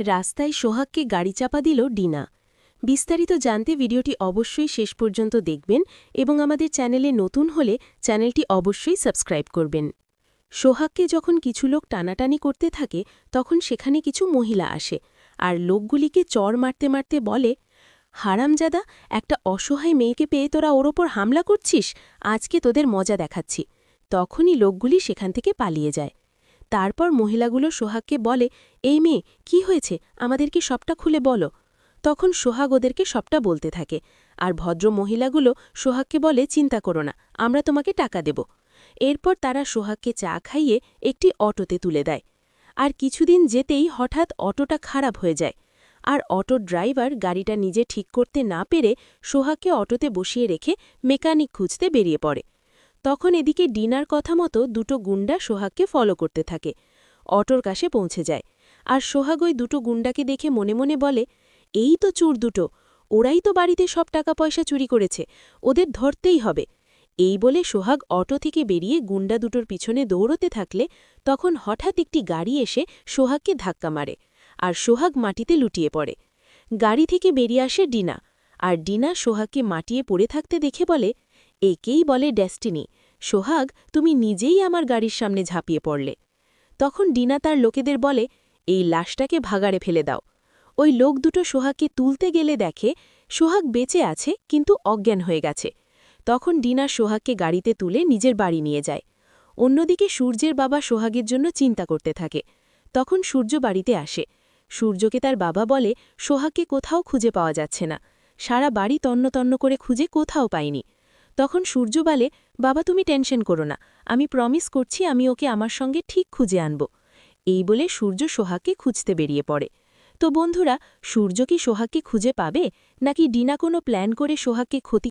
রাস্তায় সোহাগকে গাড়ি চাপা দিল ডিনা। বিস্তারিত জানতে ভিডিওটি অবশ্যই শেষ পর্যন্ত দেখবেন এবং আমাদের চ্যানেলে নতুন হলে চ্যানেলটি অবশ্যই সাবস্ক্রাইব করবেন। সোহাগকে যখন কিছু লোক টানাটানি করতে থাকে তখন সেখানে কিছু মহিলা আসে আর লোকগুলিকে চড় মারতে মারতে বলে, হারামজাদা, একটা অসহায় মেয়েকে পেয়ে তোরা ওর ওপর হামলা করছিস, আজকে তোদের মজা দেখাচ্ছি। তখনই লোকগুলি সেখান থেকে পালিয়ে যায়। তারপর মহিলাগুলো সোহাগকে বলে, এই মেয়ে, কি হয়েছে, আমাদেরকে সবটা খুলে বলো। তখন সোহাগ ওদেরকে সবটা বলতে থাকে আর ভদ্র মহিলাগুলো সোহাগকে বলে, চিন্তা করো না, আমরা তোমাকে টাকা দেব। এরপর তারা সোহাগকে চা খাইয়ে একটি অটোতে তুলে দেয়। আর কিছুদিন যেতেই হঠাৎ অটোটা খারাপ হয়ে যায় আর অটোর ড্রাইভার গাড়িটা নিজে ঠিক করতে না পেরে সোহাগকে অটোতে বসিয়ে রেখে মেকানিক খুঁজতে বেরিয়ে পড়ে। তখন এদিকে ডিনার কথা মতো দুটো গুন্ডা সোহাগকে ফলো করতে থাকে। অটোর কাছে পৌঁছে যায় আর সোহাগ ওই দুটো গুন্ডাকে দেখে মনে মনে বলে, এই তো চোর দুটো, ওরাই তো বাড়িতে সব টাকা পয়সা চুরি করেছে, ওদের ধরতেই হবে। এই বলে সোহাগ অটো থেকে বেরিয়ে গুন্ডা দুটোর পিছনে দৌড়তে থাকলে তখন হঠাৎ একটি গাড়ি এসে সোহাগকে ধাক্কা মারে আর সোহাগ মাটিতে লুটিয়ে পড়ে। গাড়ি থেকে বেরিয়ে আসে ডিনা আর ডিনা সোহাগকে মাটিয়ে পড়ে থাকতে দেখে বলে, একেই বলে ডেস্টিনি, সোহাগ, তুমি নিজেই আমার গাড়ির সামনে ঝাঁপিয়ে পড়লে। তখন ডিনা তার লোকেদের বলে, এই লাশটাকে ভাগাড়ে ফেলে দাও। ওই লোক দুটো সোহাগকে তুলতে গেলে দেখে সোহাগ বেঁচে আছে কিন্তু অজ্ঞান হয়ে গেছে। তখন ডিনা সোহাগকে গাড়িতে তুলে নিজের বাড়ি নিয়ে যায়। অন্যদিকে সূর্যের বাবা সোহাগের জন্য চিন্তা করতে থাকে। তখন সূর্য বাড়িতে আসে। সূর্যকে তার বাবা বলে, সোহাগকে কোথাও খুঁজে পাওয়া যাচ্ছে না, সারা বাড়ি তন্ন তন্ন করে খুঁজে কোথাও পাইনি। তখন সূর্য বলে, বাবা তুমি টেনশন করো না, আমি প্রমিস করছি আমি ওকে আমার সঙ্গে ঠিক খুঁজে আনব। এই বলে সূর্য সোহাগকে খুঁজতে বেরিয়ে পড়ে। তো বন্ধুরা, সূর্য কি সোহাগকে খুঁজে পাবে নাকি ডিনা কোনো প্ল্যান করে সোহাগকে ক্ষতি